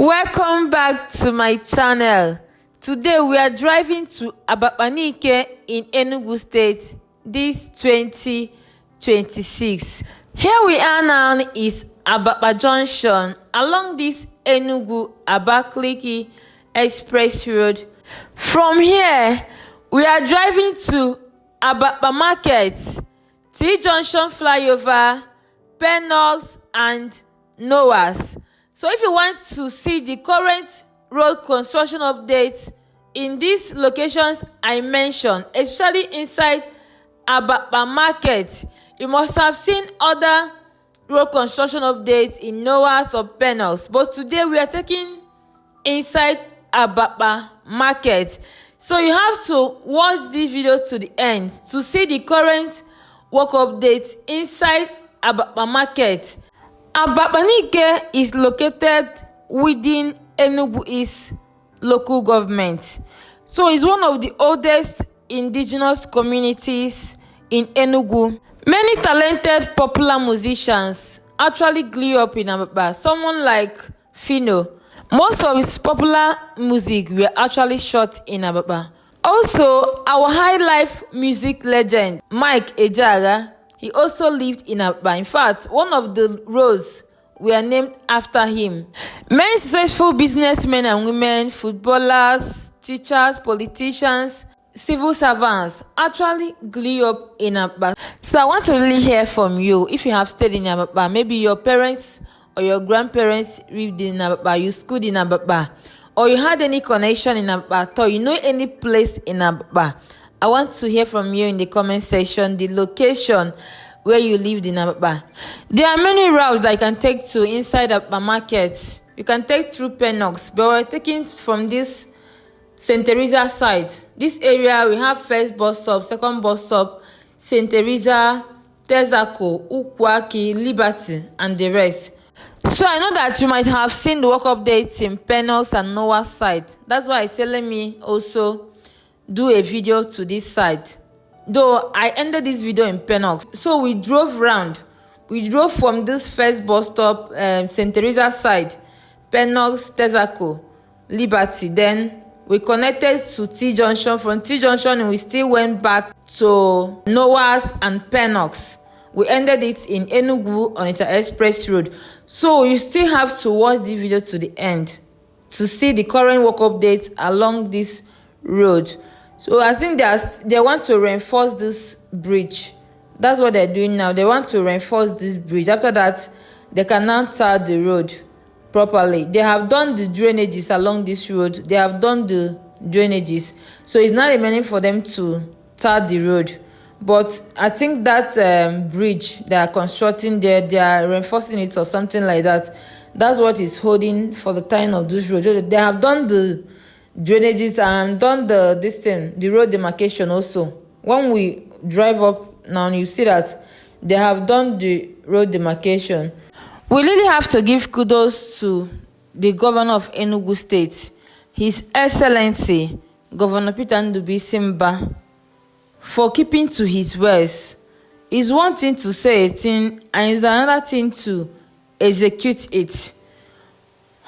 Welcome back to my channel. Today we are driving to Abakpa Nike in Enugu State this 2026. Here we are now is Abakpa Junction along this Enugu Abakpa Express Road. From here we are driving to Abakpa Market, T Junction flyover, Penoks and NOWAS. So if you want to see the current road construction updates in these locations I mentioned, especially inside Abakpa Market, you must have seen other road construction updates in NOWAS or Penoks. But today we are taking inside Abakpa Market. So you have to watch this video to the end to see the current work updates inside Abakpa Market. Abakpa Nike is located within Enugu East local government. So it's one of the oldest indigenous communities in Enugu. Many talented popular musicians actually grew up in Abakpa. Someone like Fino. Most of his popular music were actually shot in Abakpa. Also, our high life music legend, Mike Ejara, he also lived in Abakpa. In fact, one of the roads were named after him. Many successful businessmen and women, footballers, teachers, politicians, civil servants actually grew up in Abakpa. So I want to really hear from you. If you have stayed in Abakpa, maybe your parents or your grandparents lived in Abakpa, you schooled in Abakpa, or you had any connection in Abakpa, or you know any place in Abakpa, I want to hear from you in the comment section, the location where you lived in Abakpa. There are many routes that you can take to inside Abakpa Market. You can take through Penoks, but we're taking from this St. Theresa side. This area, we have first bus stop, second bus stop, St. Theresa, Texaco, Ukwaki, Liberty, and the rest. So I know that you might have seen the work updates in Penoks and NOWAS side. That's why I said let me also do a video to this side. Though I ended this video in Penoks. So we drove round. We drove from this first bus stop, St. Theresa side, Penoks, Texaco, Liberty. Then we connected to T Junction. From T Junction, we still went back to NOWAS and Penoks. We ended it in Enugu on Onitsha Express Road. So you still have to watch this video to the end to see the current work updates along this road. So I think they want to reinforce this bridge. That's what they're doing now. They want to reinforce this bridge. After that, they can now tar the road properly. They have done the drainages along this road. They have done the drainages. So it's not remaining for them to tar the road. But I think that bridge they are constructing there, they are reinforcing it or something like that. That's what is holding for the time of this road. They have done the drainages and done the road demarcation also. When we drive up now, you see that they have done the road demarcation. We really have to give kudos to the governor of Enugu State, His Excellency Governor Peter Simba, for keeping to his words. It's one thing to say a thing and it's another thing to execute it.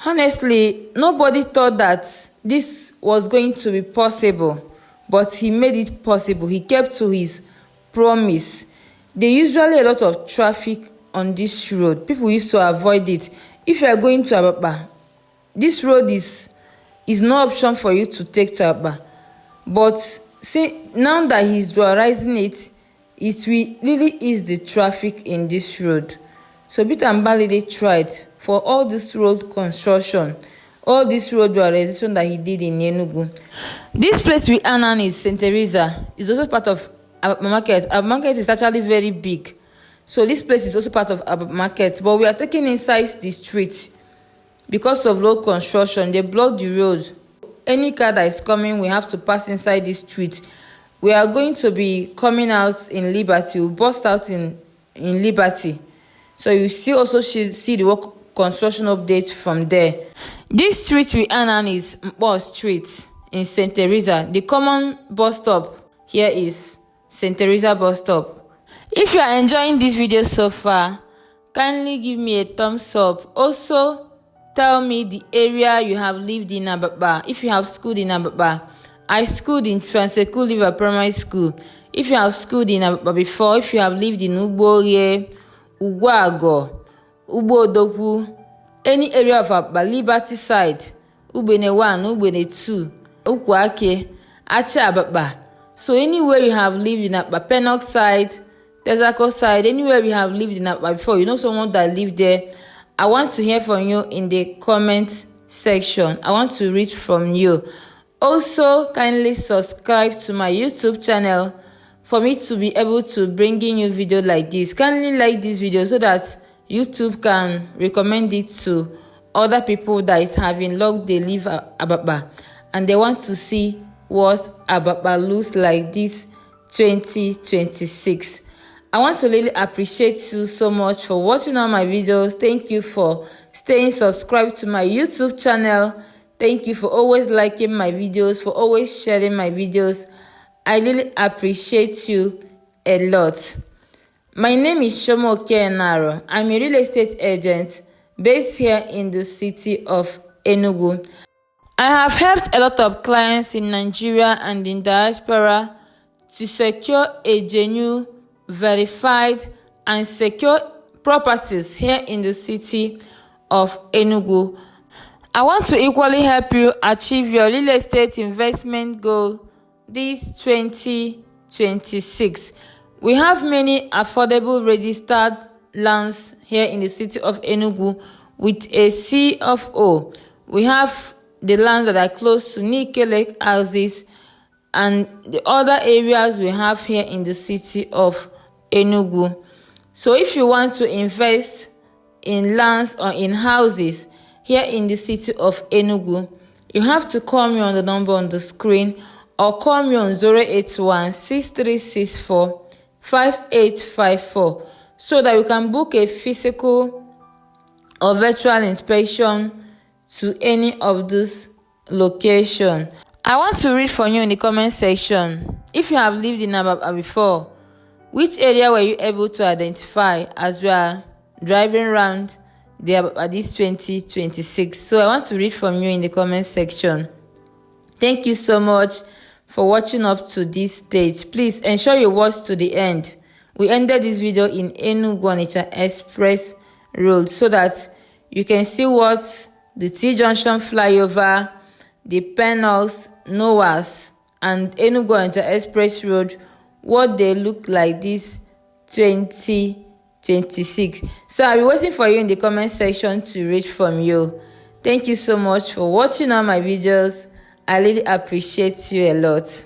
Honestly, nobody thought that this was going to be possible, but he made it possible. He kept to his promise. There usually a lot of traffic on this road. People used to avoid it. If you are going to Abakpa, this road is no option for you to take to Abakpa. But see, now that he's realizing it, it really is the traffic in this road. So Peter Mbalide tried for all this road construction, all this road realization that he did in Enugu. This place we are now is St. Theresa. It's also part of Abakpa Market. Abakpa Market is actually very big. So this place is also part of Abakpa Market. But we are taking inside the street because of road construction. They blocked the road. Any car that is coming, we have to pass inside this street. We are going to be coming out in Liberty. We'll bust out in Liberty. So you still also should see the work construction updates from there. This street we are on is Mpo Street in St. Theresa. The common bus stop here is St. Theresa bus stop. If you are enjoying this video so far, kindly give me a thumbs up. Also, tell me the area you have lived in Abakpa. If you have schooled in Abakpa, I schooled in Texaco River Primary School. If you have schooled in Abakpa before, if you have lived in Ugborie, Ugwago, Ugbodokwu, any area of Abakpa, Liberty side, Ubene 1, Ubene 2, Ukwake, Ache Abakpa. So anywhere you have lived in Abakpa, Penoks side, Texaco side, anywhere you have lived in Abakpa before, you know someone that lived there, I want to hear from you in the comment section. I want to read from you. Also, kindly subscribe to my YouTube channel for me to be able to bring in you video like this. Kindly like this video so that YouTube can recommend it to other people that is having luck they live Abakpa and they want to see what Abakpa looks like this 2026. I want to really appreciate you so much for watching all my videos. Thank you for staying subscribed to my YouTube channel. Thank you for always liking my videos, for always sharing my videos. I really appreciate you a lot. My name is Chioma Okey-Enearo. I'm a real estate agent based here in the city of Enugu. I have helped a lot of clients in Nigeria and in diaspora to secure a genuine, verified and secure properties here in the city of Enugu. I want to equally help you achieve your real estate investment goal this 2026. We have many affordable registered lands here in the city of Enugu with a C of O. We have the lands that are close to Nike Lake houses and the other areas we have here in the city of Enugu. So if you want to invest in lands or in houses here in the city of Enugu, you have to call me on the number on the screen or call me on 081-6364-5854 so that you can book a physical or virtual inspection to any of these locations. I want to read from you in the comment section. If you have lived in Abakpa before, which area were you able to identify as we are driving around the Abakpa this 2026? So I want to read from you in the comment section. Thank you so much for watching up to this stage. Please ensure you watch to the end. We ended this video in Enugu Express Road so that you can see what the T Junction flyover, the Penoks, NOWAS and Enugu Express Road, what they look like this 2026. So I'll be waiting for you in the comment section to read from you. Thank you so much for watching all my videos. I really appreciate you a lot.